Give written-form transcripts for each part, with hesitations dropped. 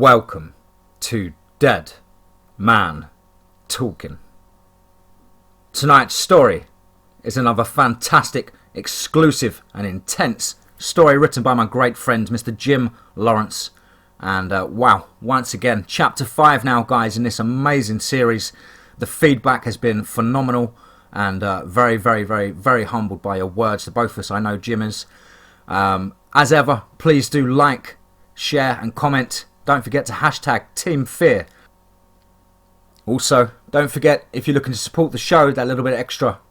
Welcome to Dead Man Talking. Tonight's story is another fantastic, exclusive and intense story written by my great friend Mr. Jim Lawrence. And wow, once again, chapter 5 now, guys, in this amazing series. The feedback has been phenomenal and very, very, very, very humbled by your words to both of us. I know Jim is. As ever, please do like, share and comment. Don't forget to hashtag TeamFEAR. Also, don't forget, if you're looking to support the show that little bit extra,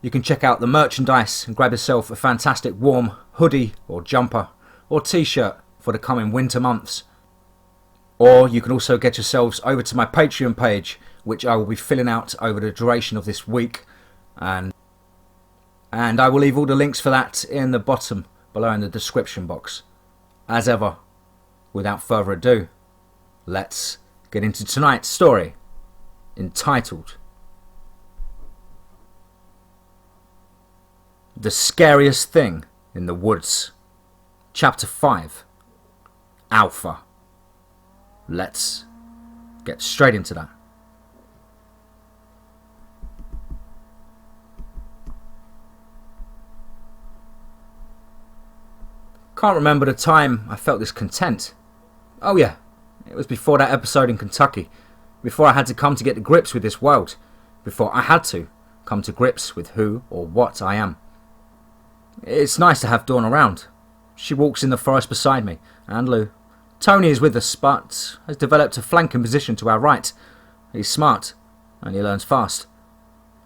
you can check out the merchandise and grab yourself a fantastic warm hoodie or jumper or t-shirt for the coming winter months. Or you can also get yourselves over to my Patreon page, which I will be filling out over the duration of this week. And I will leave all the links for that in the bottom below in the description box. As ever, without further ado, let's get into tonight's story, entitled The Scariest Thing in the Woods, Chapter 5, Alpha. Let's get straight into that. Can't remember the time I felt this content. Oh yeah, it was before that episode in Kentucky. Before I had to come to get to grips with this world. Before I had to come to grips with who or what I am. It's nice to have Dawn around. She walks in the forest beside me, and Lou. Tony is with us, but has developed a flanking position to our right. He's smart, and he learns fast.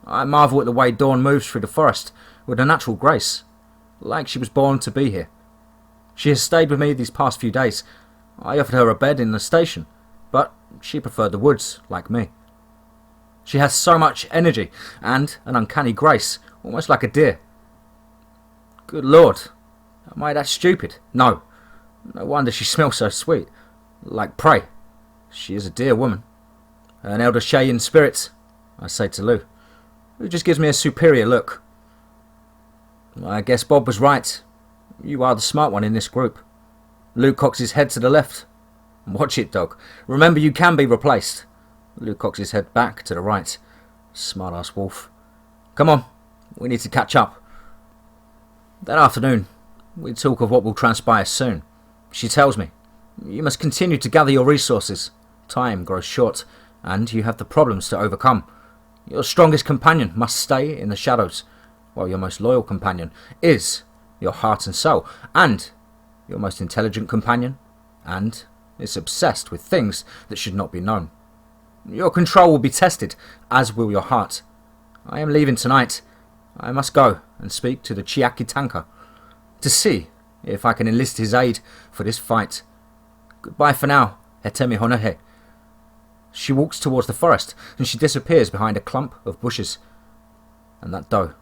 I marvel at the way Dawn moves through the forest with a natural grace, like she was born to be here. She has stayed with me these past few days. I offered her a bed in the station, but she preferred the woods, like me. She has so much energy and an uncanny grace, almost like a deer. Good Lord, am I that stupid? No. No wonder she smells so sweet. Like prey. She is a dear woman. An elder Shay in spirit, I say to Lou, who just gives me a superior look. I guess Bob was right. You are the smart one in this group. Lou cocks his head to the left. Watch it, dog. Remember, you can be replaced. Lou cocks his head back to the right. Smart-ass wolf. Come on, we need to catch up. That afternoon, we talk of what will transpire soon. She tells me, you must continue to gather your resources. Time grows short, and you have the problems to overcome. Your strongest companion must stay in the shadows, while your most loyal companion is your heart and soul, and your most intelligent companion, and is obsessed with things that should not be known. Your control will be tested, as will your heart. I am leaving tonight. I must go and speak to the Chiaki Tanka to see if I can enlist his aid for this fight. Goodbye for now, Hetemi Honohe. She walks towards the forest, and she disappears behind a clump of bushes. And that doe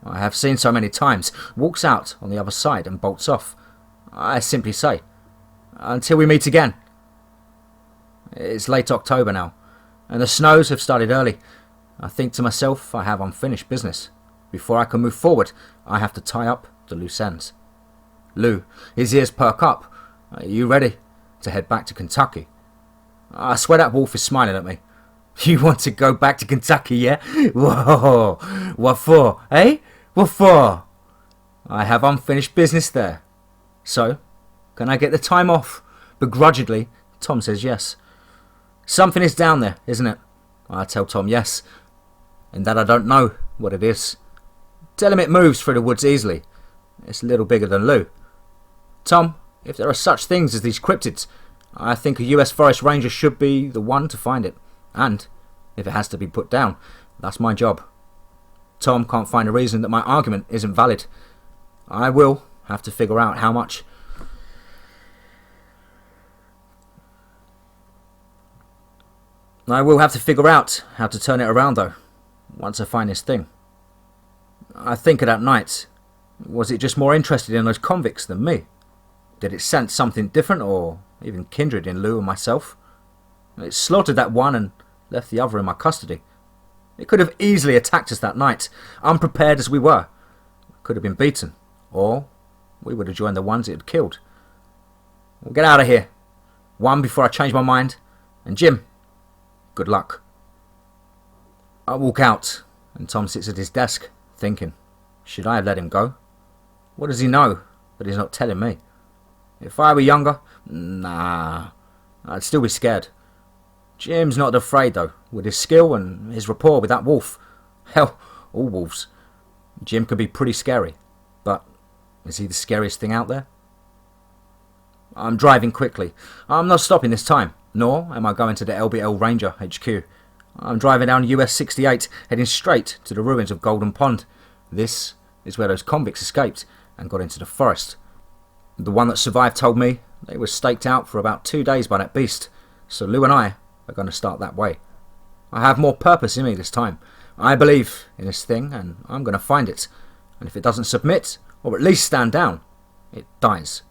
I have seen so many times walks out on the other side and bolts off. I simply say, until we meet again. It's late October now, and the snows have started early. I think to myself, I have unfinished business. Before I can move forward, I have to tie up the loose ends. Lou, his ears perk up. Are you ready to head back to Kentucky? I swear that wolf is smiling at me. You want to go back to Kentucky, yeah? Whoa! What for, eh? What for? I have unfinished business there. So, can I get the time off? Begrudgingly, Tom says yes. Something is down there, isn't it? I tell Tom yes, and that I don't know what it is. Tell him it moves through the woods easily. It's a little bigger than Lou. Tom, if there are such things as these cryptids, I think a US Forest Ranger should be the one to find it. And, if it has to be put down, that's my job. Tom can't find a reason that my argument isn't valid. I will have to figure out how much. I will have to figure out how to turn it around, though, once I find this thing. I think of that night. Was it just more interested in those convicts than me? Did it sense something different, or even kindred in Lou and myself? It slaughtered that one and left the other in my custody. It could have easily attacked us that night, unprepared as we were. Could have been beaten, or we would have joined the ones it had killed. Well, get out of here. One before I change my mind. And Jim, good luck. I walk out, and Tom sits at his desk, thinking, should I have let him go? What does he know that he's not telling me? If I were younger, nah, I'd still be scared. Jim's not afraid though, with his skill and his rapport with that wolf. Hell, all wolves. Jim could be pretty scary, but is he the scariest thing out there? I'm driving quickly. I'm not stopping this time, nor am I going to the LBL Ranger HQ. I'm driving down US 68, heading straight to the ruins of Golden Pond. This is where those convicts escaped and got into the forest. The one that survived told me they were staked out for about 2 days by that beast, so Lou and I are going to start that way. I have more purpose in me this time. I believe in this thing, and I'm going to find it. And if it doesn't submit, or at least stand down, it dies.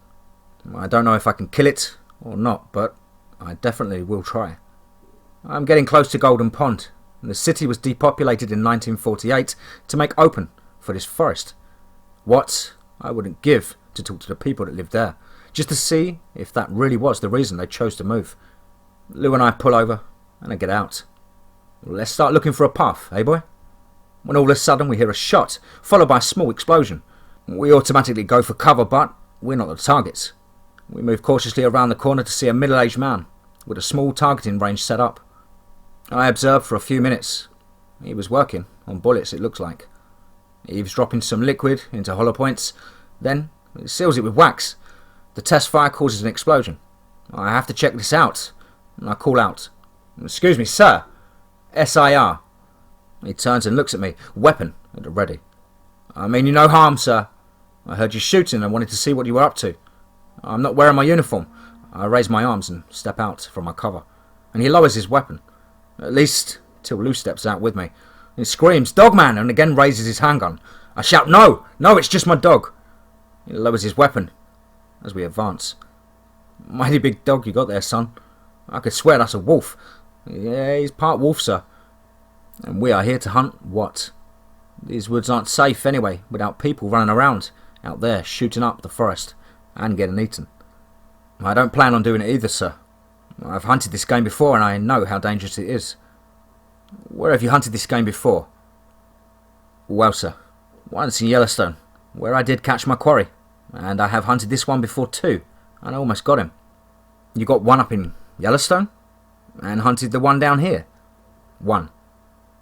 I don't know if I can kill it or not, but I definitely will try. I'm getting close to Golden Pond, and the city was depopulated in 1948 to make open for this forest. What I wouldn't give to talk to the people that lived there, just to see if that really was the reason they chose to move. Lou and I pull over, and I get out. Let's start looking for a path, eh boy? When all of a sudden we hear a shot, followed by a small explosion. We automatically go for cover, but we're not the targets. We move cautiously around the corner to see a middle-aged man, with a small targeting range set up. I observed for a few minutes. He was working on bullets, it looks like. He was dropping some liquid into hollow points, then he seals it with wax. The test fire causes an explosion. I have to check this out, and I call out, "Excuse me, sir, SIR. He turns and looks at me, weapon at the ready. "I mean you no harm, sir. I heard you shooting and wanted to see what you were up to. I'm not wearing my uniform." I raise my arms and step out from my cover, and he lowers his weapon, at least till Lou steps out with me. He screams, "Dogman!" and again raises his handgun. I shout, "No, no, it's just my dog." He lowers his weapon as we advance. "Mighty big dog you got there, son. I could swear that's a wolf." "Yeah, he's part wolf, sir." "And we are here to hunt what? These woods aren't safe anyway, without people running around out there shooting up the forest and getting eaten." "I don't plan on doing it either, sir. I've hunted this game before and I know how dangerous it is." "Where have you hunted this game before?" "Well, sir, once in Yellowstone, where I did catch my quarry, and I have hunted this one before too, and I almost got him." "You got one up in Yellowstone? And hunted the one down here?" "One.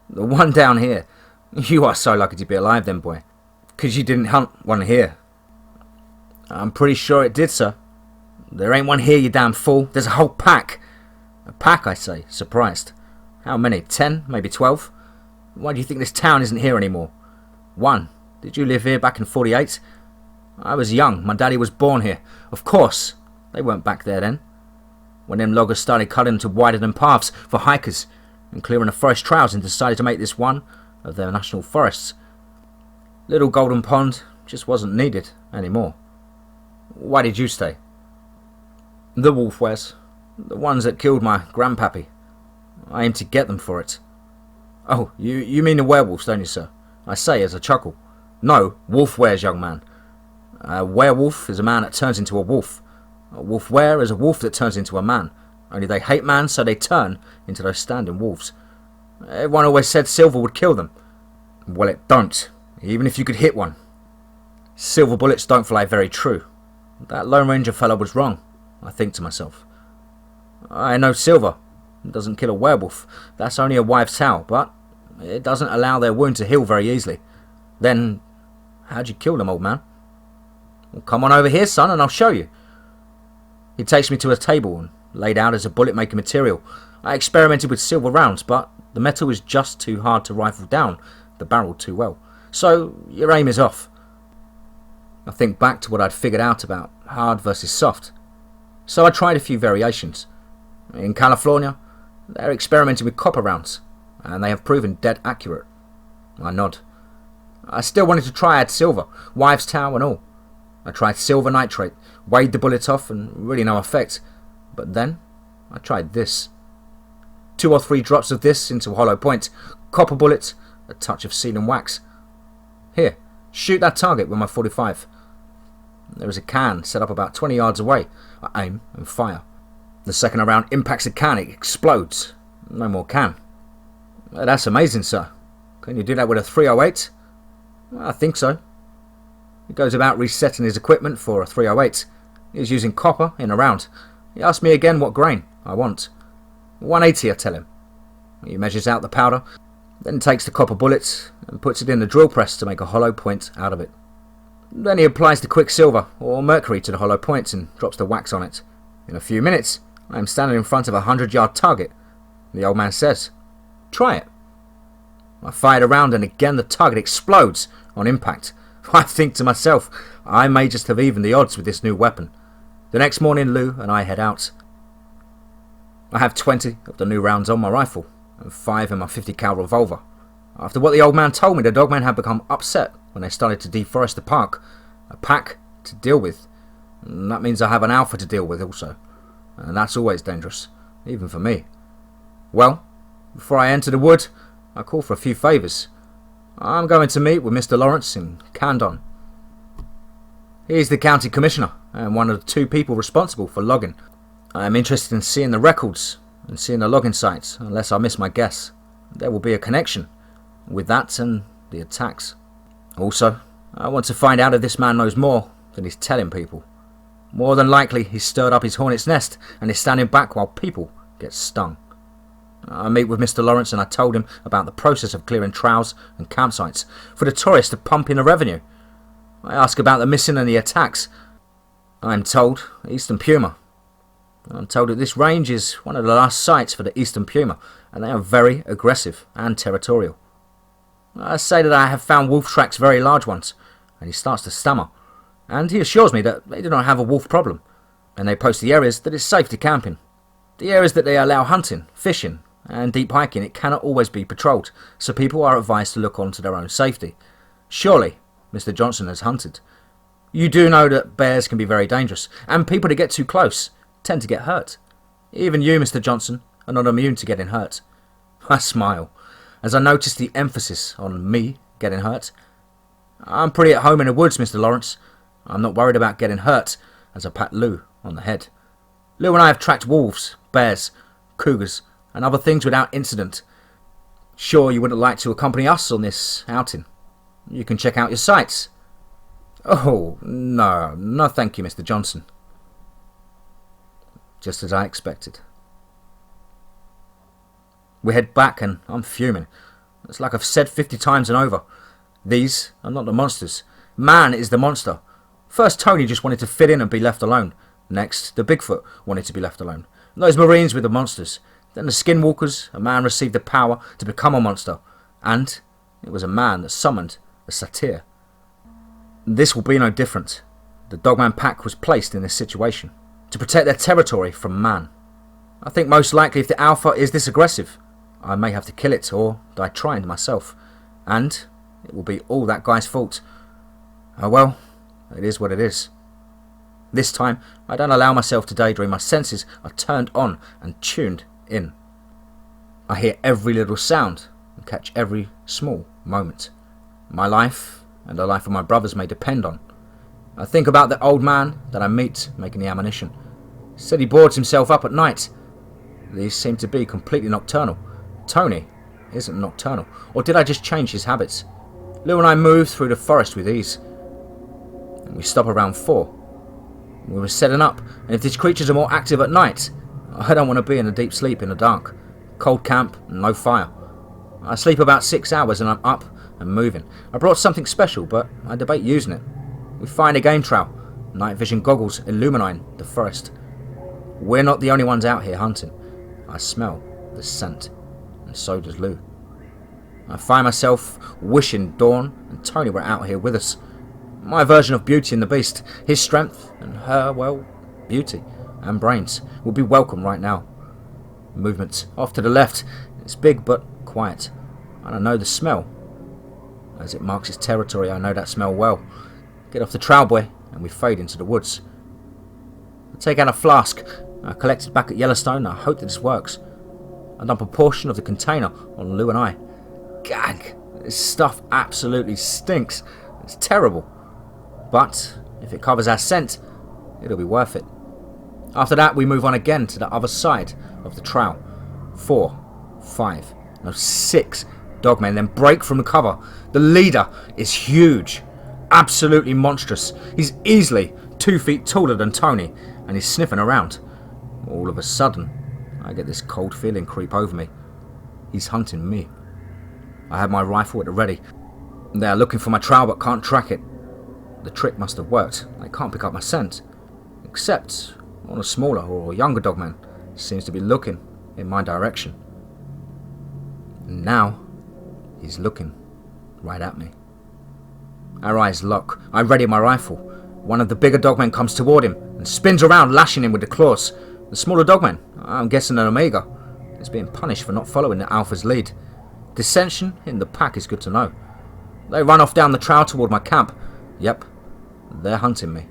The one down here? You are so lucky to be alive then, boy. 'Cause you didn't hunt one here." "I'm pretty sure it did, sir." "There ain't one here, you damn fool. There's a whole pack." "A pack, I say, surprised. How many? 10? Maybe 12? Why do you think this town isn't here anymore?" "One. Did you live here back in 48? "I was young. My daddy was born here. Of course. They weren't back there then. When them loggers started cutting to widen paths for hikers and clearing the forest trails and decided to make this one of their national forests. Little Golden Pond just wasn't needed anymore." "Why did you stay?" "The wolf wares. The ones that killed my grandpappy. I aim to get them for it." "Oh, you mean the werewolves, don't you, sir?" I say as a chuckle. "No, wolf wares, young man. A werewolf is a man that turns into a wolf. A wolf were is a wolf that turns into a man. Only they hate man, so they turn into those standing wolves. Everyone always said silver would kill them. Well, it don't, even if you could hit one. Silver bullets don't fly very true. That Lone Ranger fellow was wrong, I think to myself. I know silver doesn't kill a werewolf. That's only a wives' tale, but it doesn't allow their wound to heal very easily. Then, how'd you kill them, old man?" "Well, come on over here, son, and I'll show you." He takes me to a table and laid out as a bullet-making material. I experimented with silver rounds, but the metal is just too hard to rifle down the barrel too well. So your aim is off. I think back to what I'd figured out about hard versus soft. So I tried a few variations. In California, they're experimenting with copper rounds, and they have proven dead accurate. I nod. I still wanted to try add silver, wives' towel and all. I tried silver nitrate, weighed the bullet off, and really no effect. But then, I tried this. 2 or 3 drops of this into a hollow point, copper bullet, a touch of sealing wax. Here, shoot that target with my 45. There is a can set up about 20 yards away. I aim and fire. The second a round impacts a can, it explodes. No more can. That's amazing, sir. Can you do that with a 308? I think so. He goes about resetting his equipment for a 308. He's using copper in a round. He asks me again what grain I want. 180, I tell him. He measures out the powder, then takes the copper bullets and puts it in the drill press to make a hollow point out of it. Then he applies the quicksilver or mercury to the hollow points and drops the wax on it. In a few minutes, I am standing in front of a 100-yard target. The old man says, "Try it." I fired a round and again the target explodes on impact. I think to myself, I may just have evened the odds with this new weapon. The next morning, Lou and I head out. I have 20 of the new rounds on my rifle and 5 in my 50 cal revolver. After what the old man told me, the dogmen had become upset when they started to deforest the park. A pack to deal with. And that means I have an alpha to deal with also. And that's always dangerous, even for me. Well, before I enter the wood, I call for a few favours. I'm going to meet with Mr. Lawrence in Candon. He's the county commissioner and one of the 2 people responsible for logging. I am interested in seeing the records and seeing the logging sites, unless I miss my guess. There will be a connection with that and the attacks. Also, I want to find out if this man knows more than he's telling people. More than likely, he's stirred up his hornet's nest and is standing back while people get stung. I meet with Mr. Lawrence and I told him about the process of clearing trails and campsites for the tourists to pump in the revenue. I ask about the missing and the attacks. I am told Eastern Puma. I'm told that this range is one of the last sites for the Eastern Puma, and they are very aggressive and territorial. I say that I have found wolf tracks, very large ones, and he starts to stammer, and he assures me that they do not have a wolf problem, and they post the areas that it's safe to camp in. The areas that they allow hunting, fishing, and deep hiking, it cannot always be patrolled, so people are advised to look on to their own safety. Surely, Mr. Johnson has hunted. You do know that bears can be very dangerous, and people that get too close tend to get hurt. Even you, Mr. Johnson, are not immune to getting hurt. I smile, as I notice the emphasis on me getting hurt. I'm pretty at home in the woods, Mr. Lawrence. I'm not worried about getting hurt, as I pat Lou on the head. Lou and I have tracked wolves, bears, cougars, and other things without incident. Sure you wouldn't like to accompany us on this outing? You can check out your sites. Oh, no thank you, Mr. Johnson. Just as I expected. We head back and I'm fuming. It's like I've said 50 times and over. These are not the monsters. Man is the monster. First Tony just wanted to fit in and be left alone. Next, the Bigfoot wanted to be left alone. Those Marines were the monsters. Then the Skinwalkers, a man received the power to become a monster. And it was a man that summoned a satyr. This will be no different. The Dogman pack was placed in this situation to protect their territory from man. I think most likely if the Alpha is this aggressive, I may have to kill it or die trying myself. And it will be all that guy's fault. Oh well, it is what it is. This time, I don't allow myself to daydream. My senses are turned on and tuned in. I hear every little sound and catch every small moment. My life and the life of my brothers may depend on. I think about the old man that I meet making the ammunition. He said he boards himself up at night. These seem to be completely nocturnal. Tony isn't nocturnal. Or did I just change his habits? Lou and I move through the forest with ease. And we stop around 4. We were setting up, and if these creatures are more active at night, I don't want to be in a deep sleep in the dark. Cold camp and no fire. I sleep about 6 hours and I'm up and moving. I brought something special, but I debate using it. We find a game trail. Night vision goggles illuminate the forest. We're not the only ones out here hunting. I smell the scent, and so does Lou. I find myself wishing Dawn and Tony were out here with us. My version of Beauty and the Beast, his strength and her, well, beauty and brains, would be welcome right now. Movement off to the left. It's big but quiet, and I know the smell. As it marks its territory, I know that smell well. Get off the trail, boy, and we fade into the woods. I take out a flask. I collect it back at Yellowstone. I hope that this works. I dump a portion of the container on Lou and I. Gag! This stuff absolutely stinks. It's terrible. But if it covers our scent, it'll be worth it. After that, we move on again to the other side of the trail. 4, 5, no 6 dogmen then break from the cover. The leader is huge, absolutely monstrous. He's easily 2 feet taller than Tony, and he's sniffing around. All of a sudden, I get this cold feeling creep over me. He's hunting me. I have my rifle at the ready. They are looking for my trail but can't track it. The trick must have worked. They can't pick up my scent. Except on a smaller or younger dogman seems to be looking in my direction. And now he's looking right at me. Our eyes lock. I ready my rifle. One of the bigger dogmen comes toward him and spins around, lashing him with the claws. The smaller dogman, I'm guessing an Omega, is being punished for not following the Alpha's lead. Dissension in the pack is good to know. They run off down the trail toward my camp. Yep, they're hunting me.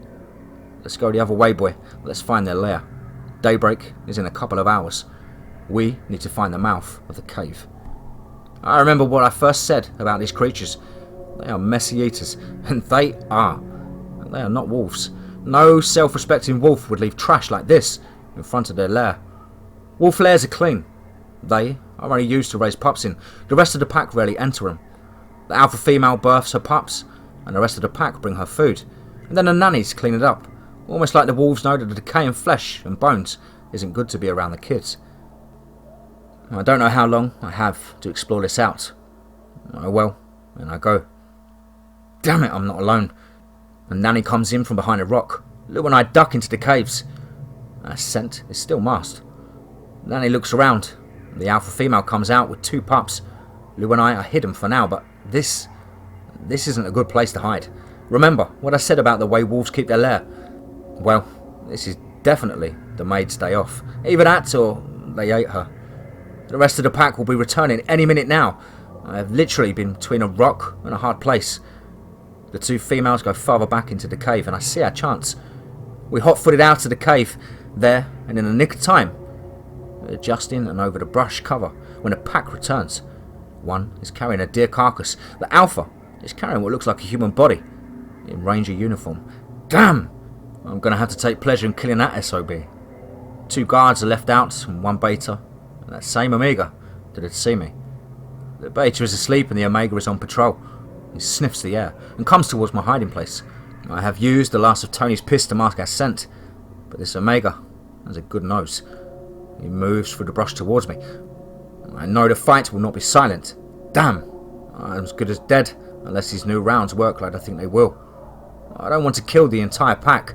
Let's go the other way, boy. Let's find their lair. Daybreak is in a couple of hours. We need to find the mouth of the cave. I remember what I first said about these creatures. They are messy eaters, and they are. They are not wolves. No self-respecting wolf would leave trash like this in front of their lair. Wolf lairs are clean. They are only used to raise pups in. The rest of the pack rarely enter them. The alpha female births her pups, and the rest of the pack bring her food, and then the nannies clean it up, almost like the wolves know that the decaying flesh and bones isn't good to be around the kids. I don't know how long I have to explore this out. Oh well, and I go. Damn it, I'm not alone. And Nanny comes in from behind a rock. Lou and I duck into the caves. Our scent is still masked. Nanny looks around. The alpha female comes out with 2 pups. Lou and I are hidden for now, but this isn't a good place to hide. Remember what I said about the way wolves keep their lair? Well, this is definitely the maid's day off. Either that or they ate her. The rest of the pack will be returning any minute now. I have literally been between a rock and a hard place. The 2 females go farther back into the cave, and I see our chance. We hot-footed out of the cave there, and in the nick of time, we're just in and over the brush cover when the pack returns. One is carrying a deer carcass. The alpha is carrying what looks like a human body in ranger uniform. Damn! I'm going to have to take pleasure in killing that SOB. 2 guards are left out and 1 beta, and that same Omega that had seen me. The beta is asleep and the Omega is on patrol. He sniffs the air and comes towards my hiding place. I have used the last of Tony's piss to mask our scent, but this Omega has a good nose. He moves through the brush towards me. I know the fight will not be silent. Damn, I'm as good as dead unless these new rounds work like I think they will. I don't want to kill the entire pack.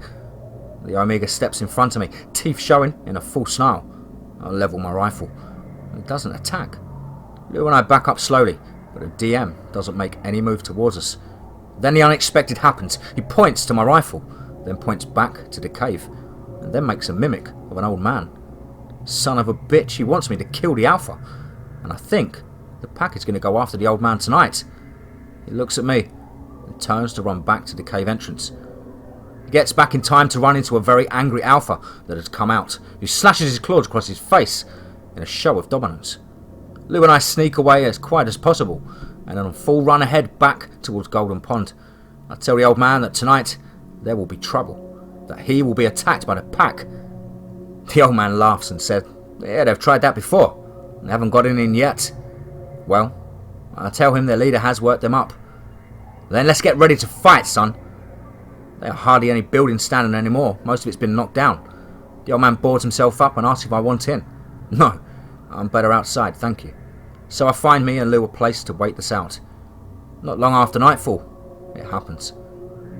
The Omega steps in front of me, teeth showing in a full snarl. I level my rifle. It doesn't attack. Lou and I back up slowly, but the DM doesn't make any move towards us. Then the unexpected happens. He points to my rifle, then points back to the cave, and then makes a mimic of an old man. Son of a bitch, he wants me to kill the alpha, and I think the pack is going to go after the old man tonight. He looks at me and turns to run back to the cave entrance. He gets back in time to run into a very angry alpha that has come out, who slashes his claws across his face in a show of dominance. Lou and I sneak away as quiet as possible, and on a full run ahead back towards Golden Pond. I tell the old man that tonight there will be trouble, that he will be attacked by the pack. The old man laughs and said, yeah, they've tried that before, and they haven't got in yet. Well, I tell him their leader has worked them up. Then let's get ready to fight, son. There are hardly any buildings standing anymore, most of it's been knocked down. The old man boards himself up and asks if I want in. No, I'm better outside, thank you. So I find me and Lou a place to wait this out. Not long after nightfall, it happens.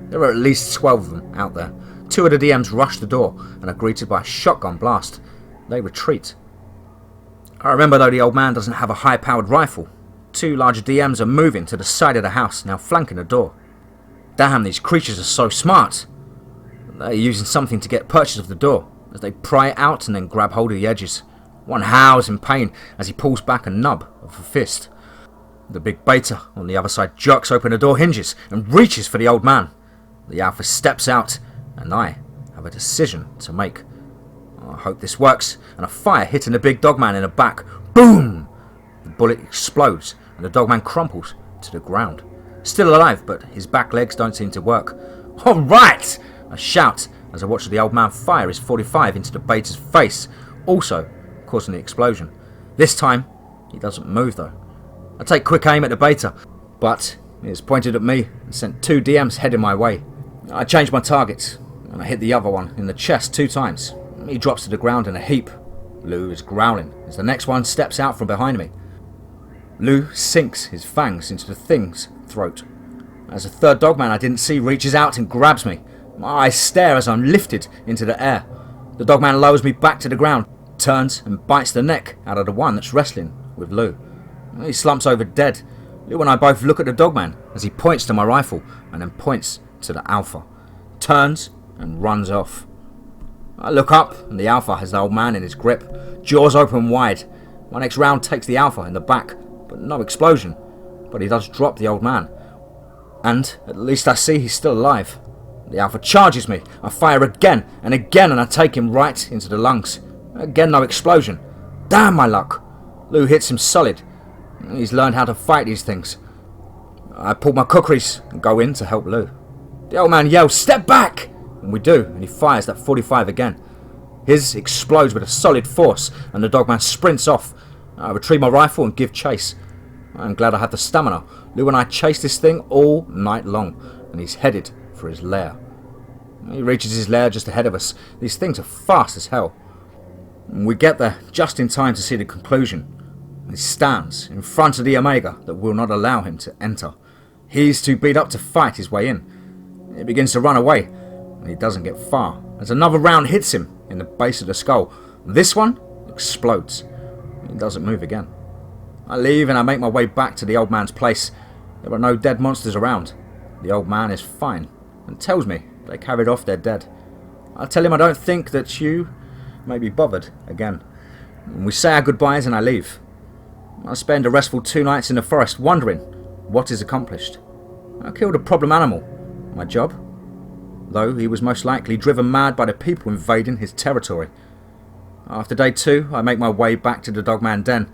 There are at least 12 of them out there. 2 of the DMs rush the door and are greeted by a shotgun blast. They retreat. I remember though the old man doesn't have a high-powered rifle. 2 larger DMs are moving to the side of the house, now flanking the door. Damn, these creatures are so smart. They're using something to get purchase of the door, as they pry it out and then grab hold of the edges. One howls in pain as he pulls back a nub of a fist. The big beta on the other side jerks open the door hinges and reaches for the old man. The alpha steps out, and I have a decision to make. I hope this works, and a fire hitting the big dogman in the back. Boom! The bullet explodes, and the dogman crumples to the ground. Still alive, but his back legs don't seem to work. All right! I shout as I watched the old man fire his .45 into the beta's face, also causing the explosion. This time, he doesn't move though. I take quick aim at the beta, but he is pointed at me and sent 2 DMs heading my way. I change my target, and I hit the other one in the chest 2 times. He drops to the ground in a heap. Lou is growling as the next one steps out from behind me. Lou sinks his fangs into the thing's throat. As a third dogman I didn't see reaches out and grabs me. My eyes stare as I'm lifted into the air. The dogman lowers me back to the ground, turns and bites the neck out of the one that's wrestling with Lou. He slumps over dead. Lou and I both look at the dogman as he points to my rifle and then points to the alpha, turns and runs off. I look up and the alpha has the old man in his grip, jaws open wide. My next round takes the alpha in the back, but no explosion. But he does drop the old man, and at least I see he's still alive. The alpha charges me. I fire again and again and I take him right into the lungs. Again no explosion. Damn my luck. Lou hits him solid. He's learned how to fight these things. I pull my kukris and go in to help Lou. The old man yells, "Step back!" And we do, and he fires that .45 again. His explodes with a solid force, and the dogman sprints off. I retrieve my rifle and give chase. I'm glad I have the stamina. Lou and I chase this thing all night long, and he's headed for his lair. He reaches his lair just ahead of us. These things are fast as hell. And we get there just in time to see the conclusion. He stands in front of the Omega that will not allow him to enter. He's too beat up to fight his way in. He begins to run away, and he doesn't get far, as another round hits him in the base of the skull. This one explodes. He doesn't move again. I leave and I make my way back to the old man's place. There are no dead monsters around. The old man is fine, and tells me they carried off their dead. I tell him I don't think that you may be bothered again. And we say our goodbyes and I leave. I spend a restful 2 nights in the forest wondering what is accomplished. I killed a problem animal. My job? Though he was most likely driven mad by the people invading his territory. After day 2, I make my way back to the dogman den.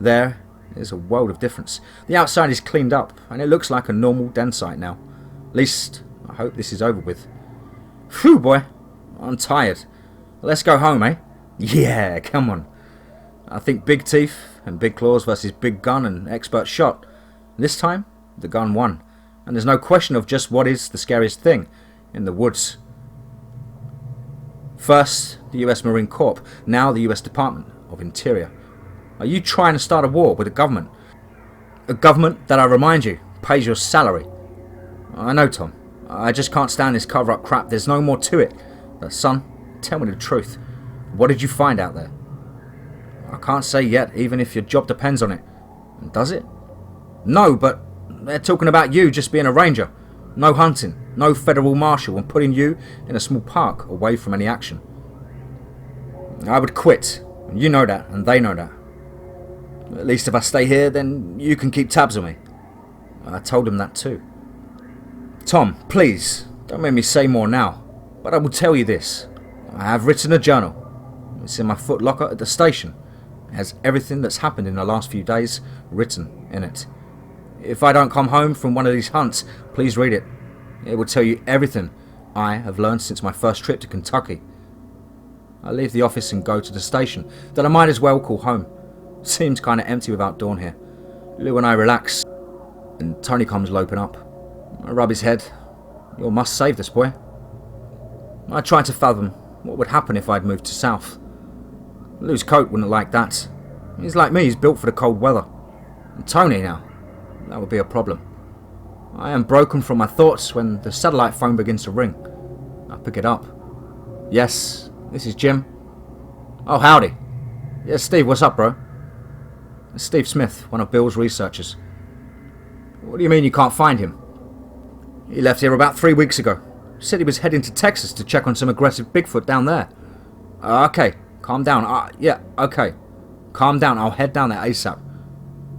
There is a world of difference. The outside is cleaned up, and it looks like a normal den site now. At least, I hope this is over with. Phew, boy. I'm tired. Let's go home, eh? Yeah, come on. I think big teeth and big claws versus big gun and expert shot. This time, the gun won. And there's no question of just what is the scariest thing in the woods. First, the US Marine Corps, now the US Department of Interior. Are you trying to start a war with a government? A government that, I remind you, pays your salary. I know, Tom. I just can't stand this cover-up crap. There's no more to it. But son, tell me the truth. What did you find out there? I can't say yet, even if your job depends on it. Does it? No, but they're talking about you just being a ranger. No hunting, no federal marshal, and putting you in a small park away from any action. I would quit, and you know that, and they know that. At least if I stay here, then you can keep tabs on me. I told him that too. Tom, please, don't make me say more now, but I will tell you this. I have written a journal. It's in my foot locker at the station. It has everything that's happened in the last few days written in it. If I don't come home from one of these hunts, please read it. It will tell you everything I have learned since my first trip to Kentucky. I leave the office and go to the station that I might as well call home. Seems kinda empty without Dawn here. Lou and I relax, and Tony comes loping up. I rub his head. You must save this boy. I try to fathom what would happen if I'd moved to South. Lou's coat wouldn't like that. He's like me, he's built for the cold weather. And Tony now, that would be a problem. I am broken from my thoughts when the satellite phone begins to ring. I pick it up. Yes, this is Jim. Oh, howdy. Yes, Steve, what's up, bro? It's Steve Smith, one of Bill's researchers. What do you mean you can't find him? He left here about 3 weeks ago. Said he was heading to Texas to check on some aggressive Bigfoot down there. Okay, calm down. Yeah, okay. Calm down, I'll head down there ASAP.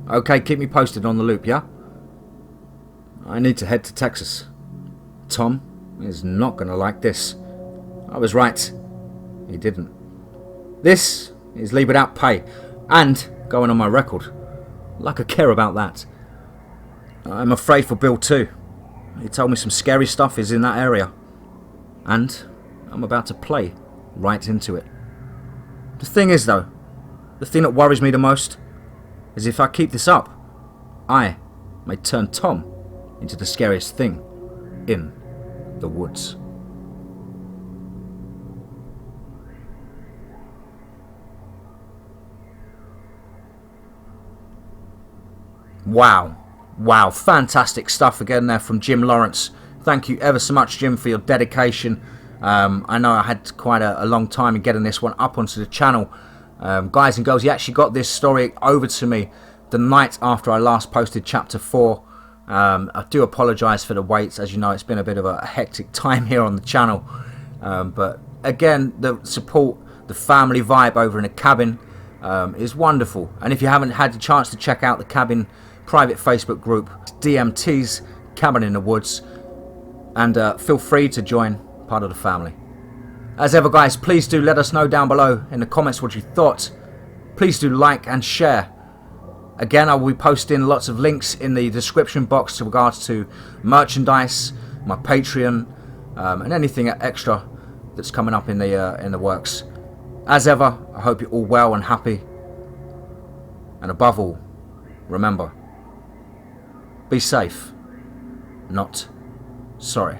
Okay, keep me posted on the loop, yeah? I need to head to Texas. Tom is not going to like this. I was right. He didn't. This is leave without pay, and going on my record. Like I care about that. I'm afraid for Bill too. He told me some scary stuff is in that area. And I'm about to play right into it. The thing is though, the thing that worries me the most is if I keep this up, I may turn Tom into the scariest thing in the woods. Wow, fantastic stuff again there from Jim Lawrence. Thank you ever so much, Jim, for your dedication. I know I had quite a long time in getting this one up onto the channel. Guys and girls, he actually got this story over to me the night after I last posted Chapter 4. I do apologise for the wait. As you know, it's been a bit of a hectic time here on the channel. But again, the support, the family vibe over in the cabin is wonderful. And if you haven't had the chance to check out the cabin private Facebook group, DMT's Cabin in the Woods, and feel free to join part of the family. As ever, guys, please do let us know down below in the comments what you thought. Please do like and share. Again, I will be posting lots of links in the description box in regards to merchandise, my Patreon, and anything extra that's coming up in the works. As ever, I hope you're all well and happy. And above all, remember, be safe, not sorry.